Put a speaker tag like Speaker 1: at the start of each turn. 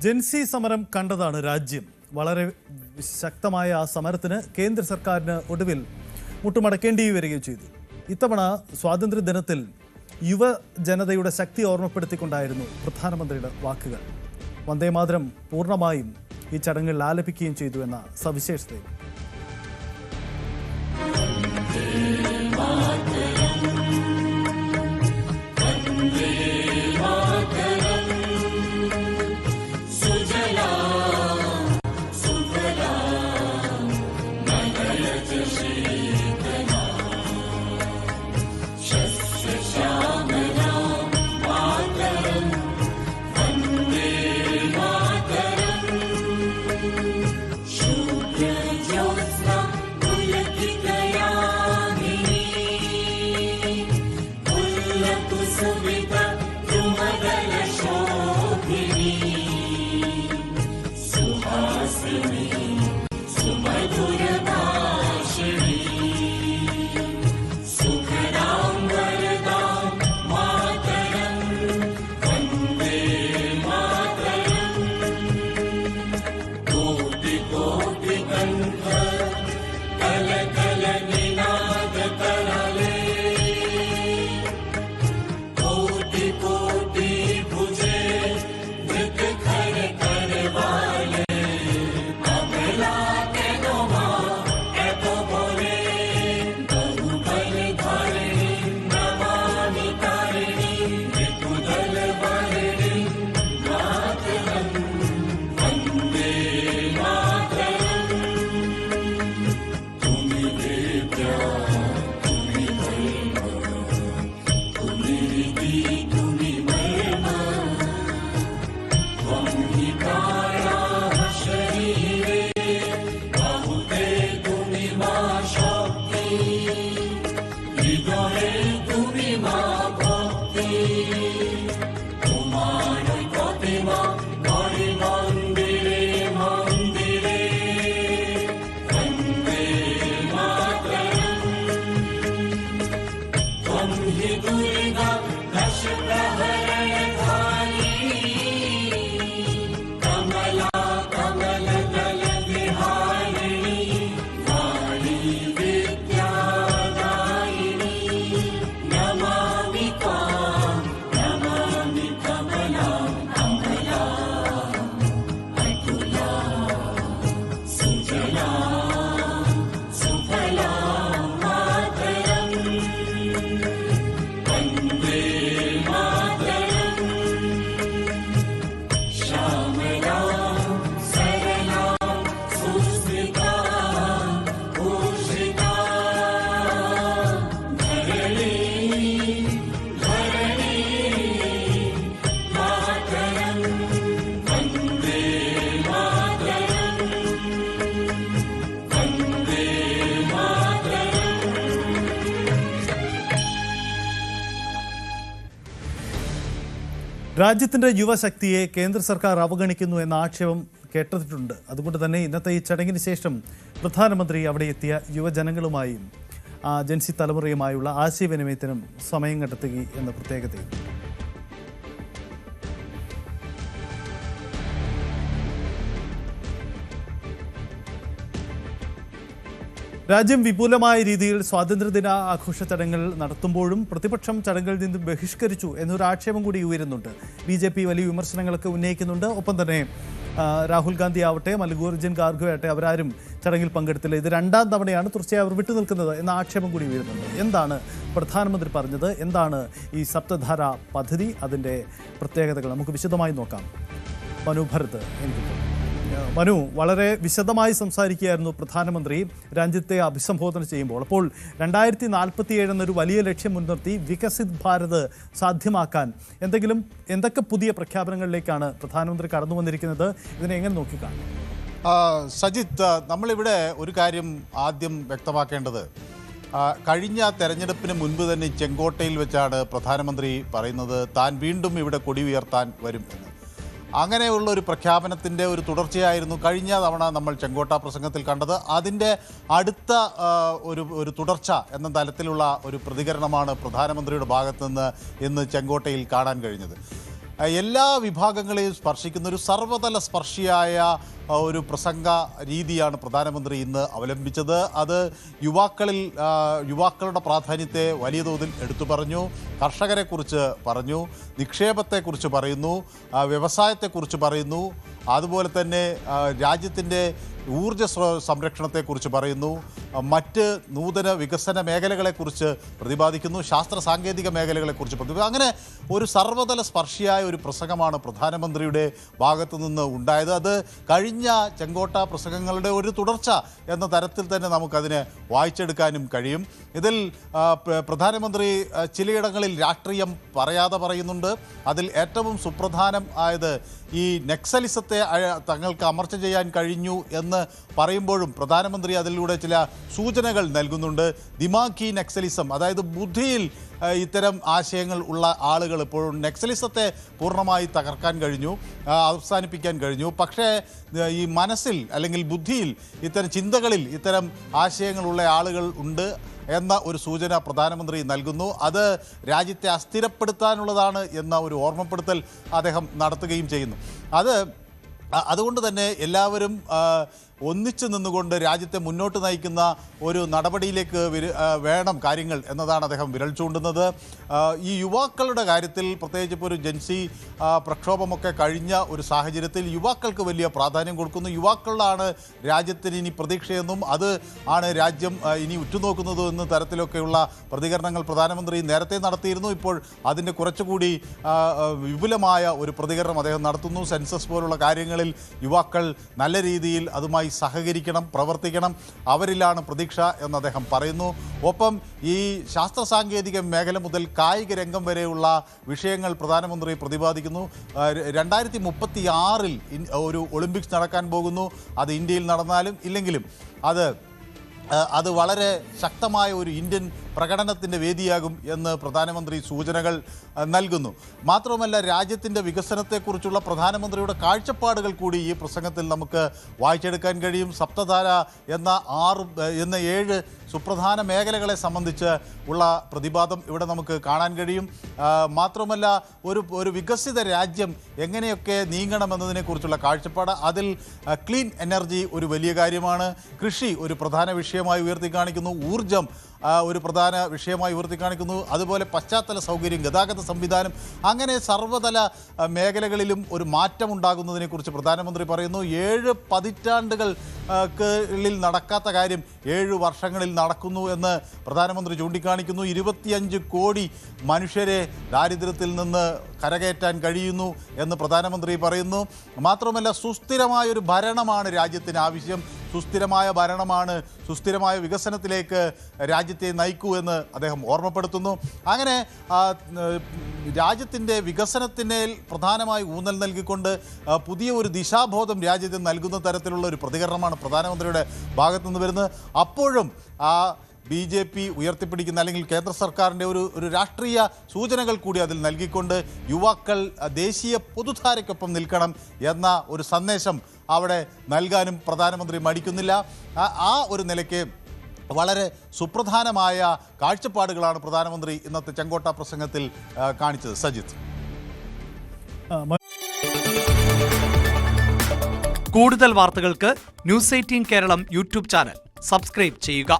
Speaker 1: ജൻസി സമരം കണ്ടതാണ് രാജ്യം. വളരെ ശക്തമായ ആ സമരത്തിന് കേന്ദ്ര സർക്കാരിന് ഒടുവിൽ മുട്ടുമടക്കേണ്ടി വരികയും ചെയ്തു. ഇത്തവണ സ്വാതന്ത്ര്യദിനത്തിൽ യുവജനതയുടെ ശക്തി ഓർമ്മപ്പെടുത്തിക്കൊണ്ടായിരുന്നു പ്രധാനമന്ത്രിയുടെ വാക്കുകൾ. വന്ദേമാതരം പൂർണ്ണമായും ഈ ചടങ്ങിൽ ആലപിക്കുകയും ചെയ്തു എന്ന സവിശേഷതയും. രാജ്യത്തിൻ്റെ യുവശക്തിയെ കേന്ദ്ര സർക്കാർ അവഗണിക്കുന്നു എന്ന ആക്ഷേപം കേട്ടിട്ടുണ്ട്. അതുകൊണ്ട് തന്നെ ഇന്നത്തെ ഈ ചടങ്ങിന് ശേഷം പ്രധാനമന്ത്രി അവിടെ എത്തിയ യുവജനങ്ങളുമായും ജൻസി തലമുറയുമായുള്ള ആശയവിനിമയത്തിനും സമയം കണ്ടെത്തുക എന്ന പ്രത്യേകതയും. രാജ്യം വിപുലമായ രീതിയിൽ സ്വാതന്ത്ര്യദിന ആഘോഷ ചടങ്ങുകൾ നടത്തുമ്പോഴും പ്രതിപക്ഷം ചടങ്ങുകളിൽ നിന്ന് ബഹിഷ്കരിച്ചു എന്നൊരു ആക്ഷേപം കൂടി ഉയരുന്നുണ്ട്. BJP വലിയ വിമർശനങ്ങളൊക്കെ ഉന്നയിക്കുന്നുണ്ട്. ഒപ്പം തന്നെ രാഹുൽ ഗാന്ധി ആവട്ടെ, മല്ലികാർജ്ജുൻ ഖാർഗെ ആവട്ടെ, അവരാരും ചടങ്ങിൽ പങ്കെടുത്തില്ല. ഇത് രണ്ടാം തവണയാണ് തുടർച്ചയായി അവർ വിട്ടുനിൽക്കുന്നത് എന്ന ആക്ഷേപം കൂടി ഉയരുന്നുണ്ട്. എന്താണ് പ്രധാനമന്ത്രി പറഞ്ഞത്? എന്താണ് ഈ സപ്തധാര പദ്ധതി? അതിൻ്റെ പ്രത്യേകതകൾ നമുക്ക് വിശദമായി നോക്കാം. മനു ഭരത്, മനു, വളരെ വിശദമായി സംസാരിക്കുകയായിരുന്നു പ്രധാനമന്ത്രി രാജ്യത്തെ അഭിസംബോധന ചെയ്യുമ്പോൾ. അപ്പോൾ 2047 എന്നൊരു വലിയ ലക്ഷ്യം മുൻനിർത്തി വികസിത് ഭാരത് സാധ്യമാക്കാൻ എന്തൊക്കെ പുതിയ പ്രഖ്യാപനങ്ങളിലേക്കാണ് പ്രധാനമന്ത്രി കടന്നു വന്നിരിക്കുന്നത്? ഇതിനെ എങ്ങനെ നോക്കിക്കാണും?
Speaker 2: സജിത്ത്, നമ്മളിവിടെ ഒരു കാര്യം ആദ്യം വ്യക്തമാക്കേണ്ടത്, കഴിഞ്ഞ തെരഞ്ഞെടുപ്പിന് മുൻപ് തന്നെ ചെങ്കോട്ടയിൽ വെച്ചാണ് പ്രധാനമന്ത്രി പറയുന്നത് താൻ വീണ്ടും ഇവിടെ കൊടി ഉയർത്താൻ വരും എന്ന്. അങ്ങനെയുള്ള ഒരു പ്രഖ്യാപനത്തിൻ്റെ ഒരു തുടർച്ചയായിരുന്നു കഴിഞ്ഞ തവണ നമ്മൾ ചെങ്കോട്ട പ്രസംഗത്തിൽ കണ്ടത്. അതിൻ്റെ അടുത്ത ഒരു തുടർച്ച എന്ന തലത്തിലുള്ള ഒരു പ്രതികരണമാണ് പ്രധാനമന്ത്രിയുടെ ഭാഗത്തുനിന്ന് ഇന്ന് ചെങ്കോട്ടയിൽ കാണാൻ കഴിഞ്ഞത്. എല്ലാ വിഭാഗങ്ങളെയും സ്പർശിക്കുന്ന ഒരു സർവ്വതല സ്പർശിയായ ഒരു പ്രസംഗ രീതിയാണ് പ്രധാനമന്ത്രി ഇന്ന് അവലംബിച്ചത്. അത് യുവാക്കളുടെ പ്രാധാന്യത്തെ വലിയ തോതിൽ എടുത്തു പറഞ്ഞു. കർഷകരെക്കുറിച്ച് പറഞ്ഞു, നിക്ഷേപത്തെക്കുറിച്ച് പറയുന്നു, വ്യവസായത്തെക്കുറിച്ച് പറയുന്നു, അതുപോലെ തന്നെ രാജ്യത്തിൻ്റെ ഊർജ്ജ സംരക്ഷണത്തെക്കുറിച്ച് പറയുന്നു, മറ്റ് നൂതന വികസന മേഖലകളെക്കുറിച്ച് പ്രതിപാദിക്കുന്നു, ശാസ്ത്ര സാങ്കേതിക മേഖലകളെക്കുറിച്ച് അങ്ങനെ ഒരു സർവ്വതല സ്പർശിയായ ഒരു പ്രസംഗമാണ് പ്രധാനമന്ത്രിയുടെ ഭാഗത്തു നിന്ന് ഉണ്ടായത്. അത് കഴിഞ്ഞ ചെങ്കോട്ട പ്രസംഗങ്ങളുടെ ഒരു തുടർച്ച എന്ന തരത്തിൽ തന്നെ നമുക്കതിനെ വായിച്ചെടുക്കാനും കഴിയും. ഇതിൽ പ്രധാനമന്ത്രി ചിലയിടങ്ങളിൽ രാഷ്ട്രീയം പറയാതെ പറയുന്നുണ്ട്. അതിൽ ഏറ്റവും സുപ്രധാനം ആയത് ഈ നക്സലിസത്തെ തങ്ങൾക്ക് അമർച്ച ചെയ്യാൻ കഴിഞ്ഞു എന്ന് പറയുമ്പോഴും പ്രധാനമന്ത്രി അതിലൂടെ ചില സൂചനകൾ നൽകുന്നുണ്ട്. ദിമാഗി നക്സലിസം, അതായത് ബുദ്ധിയിൽ ഇത്തരം ആശയങ്ങൾ ഉള്ള ആളുകൾ ഇപ്പോഴും നക്സലിസത്തെ പൂർണ്ണമായി തകർക്കാൻ കഴിഞ്ഞു, അവസാനിപ്പിക്കാൻ കഴിഞ്ഞു. പക്ഷേ ഈ മനസ്സിൽ അല്ലെങ്കിൽ ബുദ്ധിയിൽ ഇത്തരം ചിന്തകളിൽ ഇത്തരം ആശയങ്ങളുള്ള ആളുകൾ ഉണ്ട് എന്ന ഒരു സൂചന പ്രധാനമന്ത്രി നൽകുന്നു. അത് രാജ്യത്തെ അസ്ഥിരപ്പെടുത്താനുള്ളതാണ് എന്ന ഒരു ഓർമ്മപ്പെടുത്തൽ അദ്ദേഹം നടത്തുകയും ചെയ്യുന്നു. അതുകൊണ്ട് തന്നെ എല്ലാവരും ഒന്നിച്ചു നിന്നുകൊണ്ട് രാജ്യത്തെ മുന്നോട്ട് നയിക്കുന്ന ഒരു നടപടിയിലേക്ക് വേണം കാര്യങ്ങൾ എന്നതാണ് അദ്ദേഹം വിരൽ ചൂണ്ടുന്നത്. ഈ യുവാക്കളുടെ കാര്യത്തിൽ പ്രത്യേകിച്ച് ഇപ്പോൾ ഒരു ജൻസി പ്രക്ഷോഭമൊക്കെ കഴിഞ്ഞ ഒരു സാഹചര്യത്തിൽ യുവാക്കൾക്ക് വലിയ പ്രാധാന്യം കൊടുക്കുന്നു. യുവാക്കളിലാണ് രാജ്യത്തിന് ഇനി പ്രതീക്ഷയെന്നും അത് ആണ് രാജ്യം ഇനി ഉറ്റുനോക്കുന്നതും എന്ന തരത്തിലൊക്കെയുള്ള പ്രതികരണങ്ങൾ പ്രധാനമന്ത്രി നേരത്തെ നടത്തിയിരുന്നു. ഇപ്പോൾ അതിൻ്റെ കുറച്ചുകൂടി വിപുലമായ ഒരു പ്രതികരണം അദ്ദേഹം നടത്തുന്നു. സെൻസസ് പോലുള്ള കാര്യങ്ങളിൽ യുവാക്കൾ നല്ല രീതിയിൽ അതുമായി സഹകരിക്കണം, പ്രവർത്തിക്കണം, അവരിലാണ് പ്രതീക്ഷ എന്ന് അദ്ദേഹം പറയുന്നു. ഒപ്പം ഈ ശാസ്ത്ര സാങ്കേതിക മേഖല മുതൽ കായിക രംഗം വരെയുള്ള വിഷയങ്ങൾ പ്രധാനമന്ത്രി പ്രതിപാദിക്കുന്നു. 2036 ഒരു ഒളിമ്പിക്സ് നടക്കാൻ പോകുന്നു. അത് ഇന്ത്യയിൽ നടന്നാലും ഇല്ലെങ്കിലും അത് വളരെ ശക്തമായ ഒരു ഇന്ത്യൻ പ്രകടനത്തിൻ്റെ വേദിയാകും എന്ന് പ്രധാനമന്ത്രി സൂചനകൾ നൽകുന്നു. മാത്രവുമല്ല, രാജ്യത്തിൻ്റെ വികസനത്തെക്കുറിച്ചുള്ള പ്രധാനമന്ത്രിയുടെ കാഴ്ചപ്പാടുകൾ കൂടി ഈ പ്രസംഗത്തിൽ നമുക്ക് വായിച്ചെടുക്കാൻ കഴിയും. സപ്തധാര എന്ന 7 സുപ്രധാന മേഖലകളെ സംബന്ധിച്ച് ഉള്ള പ്രതിപാദം ഇവിടെ നമുക്ക് കാണാൻ കഴിയും. മാത്രമല്ല, ഒരു വികസിത രാജ്യം എങ്ങനെയൊക്കെ നീങ്ങണമെന്നതിനെക്കുറിച്ചുള്ള കാഴ്ചപ്പാട്, അതിൽ ക്ലീൻ എനർജി ഒരു വലിയ കാര്യമാണ്, കൃഷി ഒരു പ്രധാന വിഷയമായി ഉയർത്തിക്കാണിക്കുന്നു, ഊർജം ഒരു പ്രധാന വിഷയമായി ഉയർത്തിക്കാണിക്കുന്നു, അതുപോലെ പശ്ചാത്തല സൗകര്യം, ഗതാഗത സംവിധാനം, അങ്ങനെ സർവ്വതല മേഖലകളിലും ഒരു മാറ്റം ഉണ്ടാകുന്നതിനെക്കുറിച്ച് പ്രധാനമന്ത്രി പറയുന്നു. 7 പതിറ്റാണ്ടുകളിൽ നടക്കാത്ത കാര്യം 7 വർഷങ്ങളിൽ നടക്കുന്നു എന്ന് പ്രധാനമന്ത്രി ചൂണ്ടിക്കാണിക്കുന്നു. 25 കോടി മനുഷ്യരെ ദാരിദ്ര്യത്തിൽ നിന്ന് കരകയറ്റാൻ കഴിയുന്നു എന്ന് പ്രധാനമന്ത്രി പറയുന്നു. മാത്രമല്ല, സുസ്ഥിരമായൊരു ഭരണമാണ് രാജ്യത്തിന് ആവശ്യം, സുസ്ഥിരമായ ഭരണമാണ് സുസ്ഥിരമായ വികസനത്തിലേക്ക് രാജ്യത്തെ നയിക്കൂ എന്ന് അദ്ദേഹം ഓർമ്മപ്പെടുത്തുന്നു. അങ്ങനെ രാജ്യത്തിൻ്റെ വികസനത്തിന് പ്രധാനമായി ഊന്നൽ നൽകിക്കൊണ്ട് പുതിയ ഒരു ദിശാബോധം രാജ്യത്തിന് നൽകുന്ന തരത്തിലുള്ള ഒരു പ്രതികരണമാണ് പ്രധാനമന്ത്രിയുടെ ഭാഗത്തുനിന്ന് വരുന്നത്. അപ്പോഴും BJP ഉയർത്തിപ്പിടിക്കുന്ന അല്ലെങ്കിൽ കേന്ദ്ര സർക്കാരിൻ്റെ ഒരു രാഷ്ട്രീയ സൂചനകൾ കൂടി അതിൽ നൽകിക്കൊണ്ട് യുവാക്കൾ ദേശീയ പൊതുധാരയ്ക്കൊപ്പം നിൽക്കണം എന്ന ഒരു സന്ദേശം അവിടെ നൽകാനും പ്രധാനമന്ത്രി മടിക്കുന്നില്ല. ആ ഒരു നിലയ്ക്ക് വളരെ സുപ്രധാനമായ കാഴ്ചപ്പാടുകളാണ് പ്രധാനമന്ത്രി ഇന്നത്തെ ചെങ്കോട്ട പ്രസംഗത്തിൽ കാണിച്ചത്. സജിത്ത്,
Speaker 3: കൂടുതൽ വാർത്തകൾക്ക് news 18 Keralam YouTube channel subscribe ചെയ്യുക.